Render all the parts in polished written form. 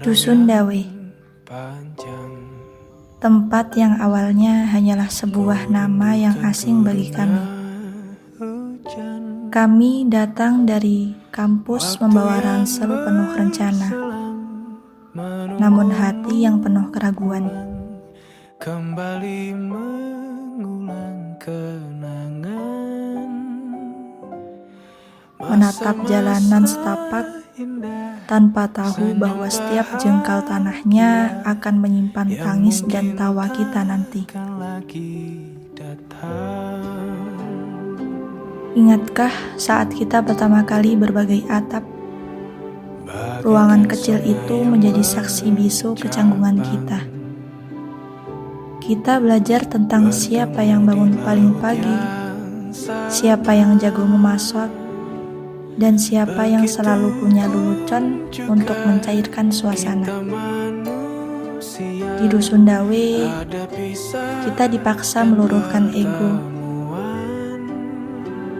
Dusun Dawe, tempat yang awalnya hanyalah sebuah nama yang asing bagi kami. Kami datang dari kampus membawa ransel penuh rencana, namun hati yang penuh keraguan. Kembali mengulang kenangan, menatap jalanan setapak tanpa tahu bahwa setiap jengkal tanahnya akan menyimpan tangis dan tawa kita nanti. Ingatkah saat kita pertama kali berbagai atap, ruangan kecil itu menjadi saksi bisu kecanggungan kita. Kita belajar tentang siapa yang bangun paling pagi, siapa yang jago memasak, dan siapa yang selalu punya lelucon untuk mencairkan suasana. Di Dusun Dawe, kita dipaksa meluruhkan ego.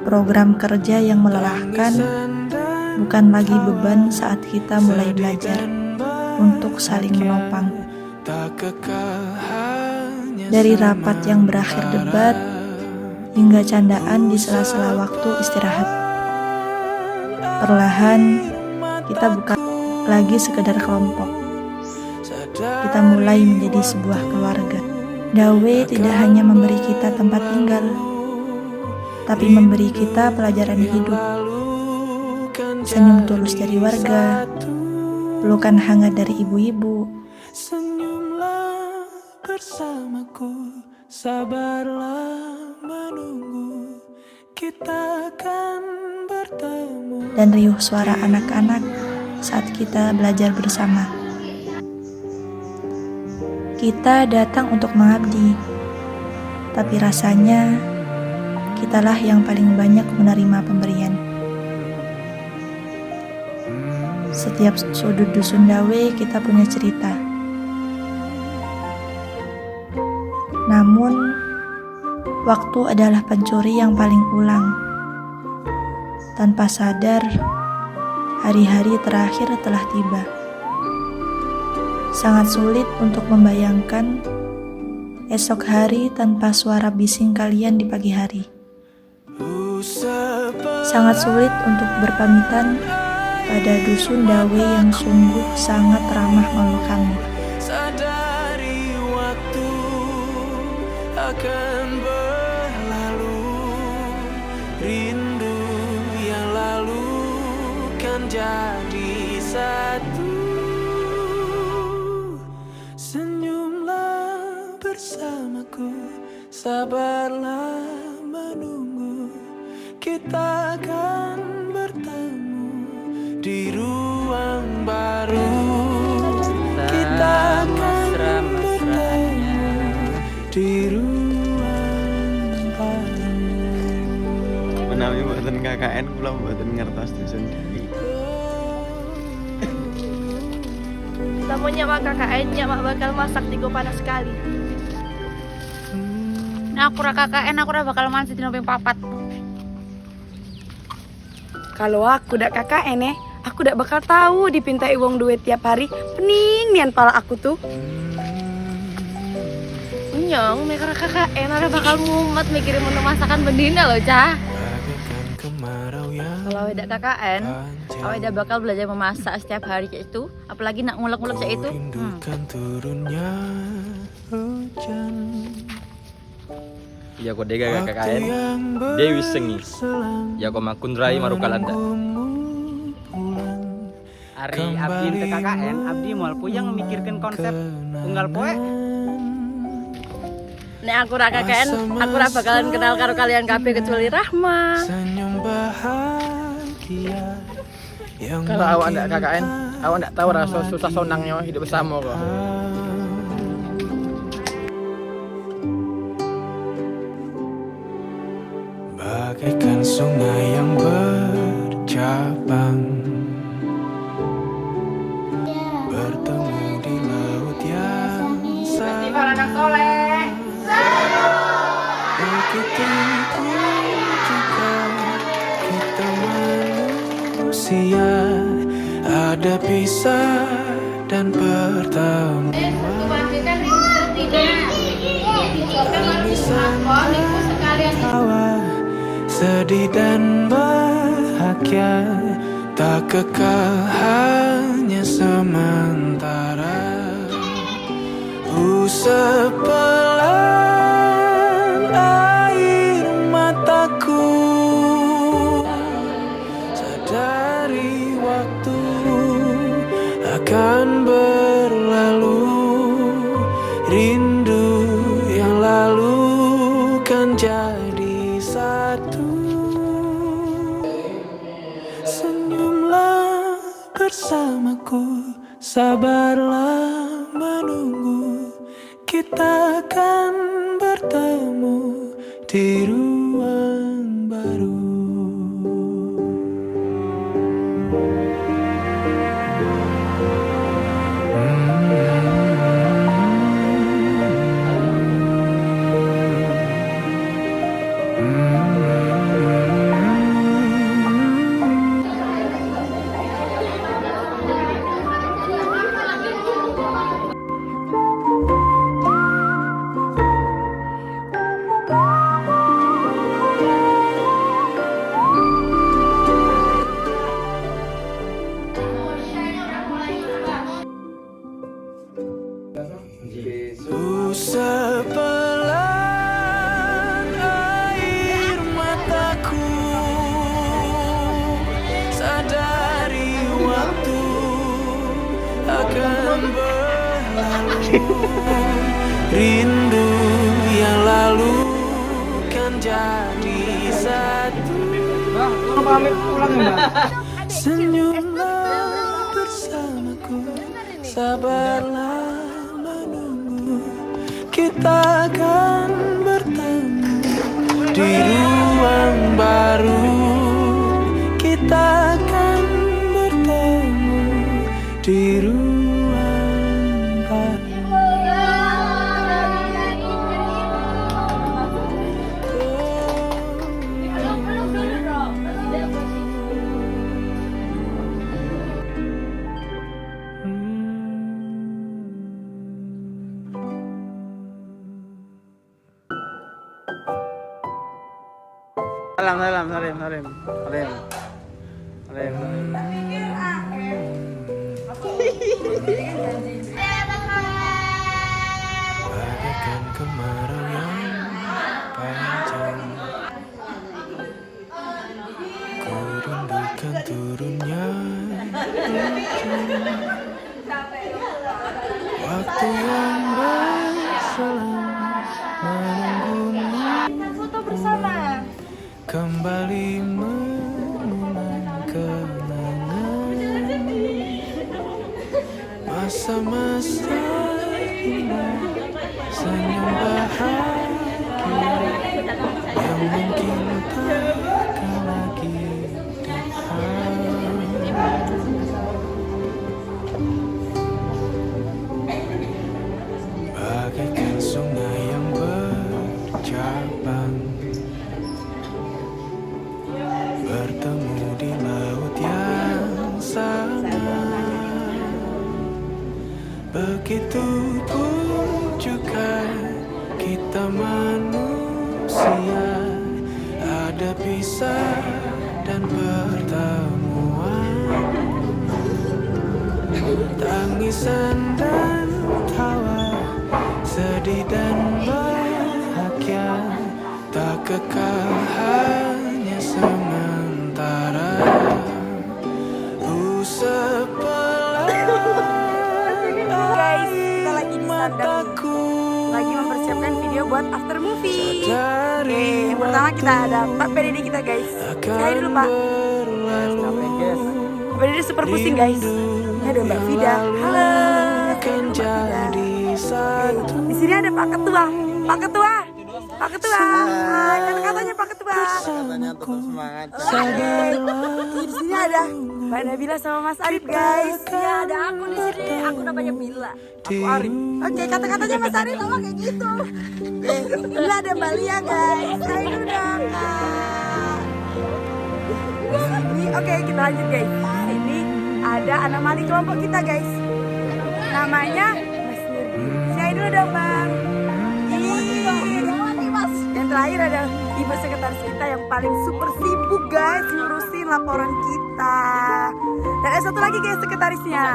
Program kerja yang melelahkan bukan lagi beban saat kita mulai belajar untuk saling menopang. Dari rapat yang berakhir debat hingga candaan di sela-sela waktu istirahat. Perlahan, kita bukan lagi sekedar kelompok. Kita mulai menjadi sebuah keluarga. Dawe tidak hanya memberi kita tempat tinggal, tapi memberi kita pelajaran hidup. Senyum tulus dari warga, pelukan hangat dari ibu-ibu. Senyumlah bersamaku, sabarlah menunggu, kita akan bertemu. Dan riuh suara anak-anak saat kita belajar bersama. Kita datang untuk mengabdi, tapi rasanya kitalah yang paling banyak menerima pemberian. Setiap sudut Dusun Dawe kita punya cerita. Namun, waktu adalah pencuri yang paling ulang. Tanpa sadar, hari-hari terakhir telah tiba. Sangat sulit untuk membayangkan esok hari tanpa suara bising kalian di pagi hari. Sangat sulit untuk berpamitan pada Dusun Dawe yang sungguh sangat ramah makhluk kami. Sadari waktu akan berlalu, rindu yang lalu kan jadi satu. Senyumlah bersamaku, sabarlah menunggu, kita akan bertemu di ruang baru. Kita akan bertemu di ruang baru. Menawi mboten KKN kula mboten ngertos Dusun Dawe. Lamunnya mak KKN-nya mak bakal masak tigo panas sekali. Nah aku ra KKN aku ra bakal mangan dino ping 4. Kalau aku dak KKN aku dak bakal tahu dipintai uang duit tiap hari. Pening nian pala aku tuh. Nyong, mereka KKN ada bakal mumet mikirin menu masakan bendina loh, Cah. Kalau ada KKN, awak udah bakal belajar memasak setiap hari kayak itu, apalagi nak ngulek-ngulek kayak itu. Ya kok dega KKN, Dewi Sengi, ya kok makundrai marukalanda. Hari abdi ke KKN, abdi mual puyang memikirkan konsep tunggal poe. Nek aku ra KKN, aku ra bakalan kenal karo kalian kabeh kecuali Rahma. Kalau awak ndak KKN, awak ndak tahu rasa susah sonangnya hidup bersama kok. Bagaikan sungai yang bercabang, bertemu di laut yang Festival anak soleh. begitu juga kita manusia. Ada ada pisah dan pertemuan. Tangisan tawa, sedih dan bahagia tak kekal, hanya sementara. Sepelan air mataku, sadari waktu akan berlalu. Rindu yang lalu kan jadi satu. Senyumlah bersamaku, sabarlah menunggu. Kita akan bertemu di ruang baru. Sepelan air mataku, sadari waktu akan berlalu. Rindu yang lalu kan jadi satu. Senyumlah bersamaku, sabarlah menunggu. Kita akan bertemu di ruang baru. Kita akan bertemu di ruang baru. Bagaikan kemarau yang panjang, ku rindukan turunnya hujan. Waktu yang berselang menunggumu kembali mengulang kenangan masa-masa indah, senyum bahagia yang mungkin takkan lagi datang. Bagaikan sungai yang bercabang, bertemu di laut yang sama. Begitupun juga kita manusia, ada pisah dan pertemuan. Tangisan dan tawa, sedih dan bahagia tak kekal, hanya sementara. Guys, kita lagi di Sandang, lagi mempersiapkan video buat after movie. Oke, yang pertama kita ada Pak PDD kita guys. Hai dulu Pak. Pak PDD super pusing guys. Ini ada Mbak Vida. Halo. Di sini ada Pak Ketua. Pak Ketua. Pak Ketua. Hai, kata-katanya Pak Ketua. Katanya tetap semangat. Di sini ada Mbak Nabila sama Mas Arif guys. Ya ada aku di sini. Aku namanya Bila. Aku Arif. Oke, kata-katanya Mas Arif sama kayak gitu. Ini ada Mbak Lia guys. Hai dulu dong. Oke, kita lanjut guys. Ini ada anomali kelompok kita guys. Namanya Mas Nurdi. Saya dulu dong bang. Yang terakhir ada ibu sekretaris kita yang paling super sibuk guys ngurusin laporan kita. Dan ada satu lagi guys sekretarisnya.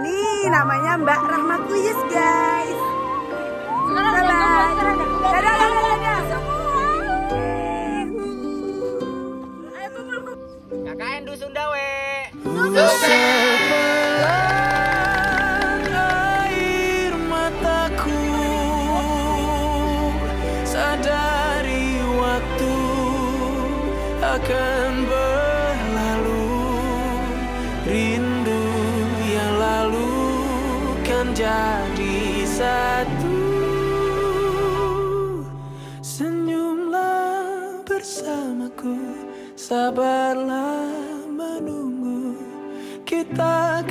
Nih namanya Mbak Rahma Kuyus guys. Dadah. KKN Dusun Dawe. Sebelah air mataku sadari waktu akan berlalu, rindu yang lalu kan jadi satu. Senyumlah bersamaku, sabarlah menunggu, kita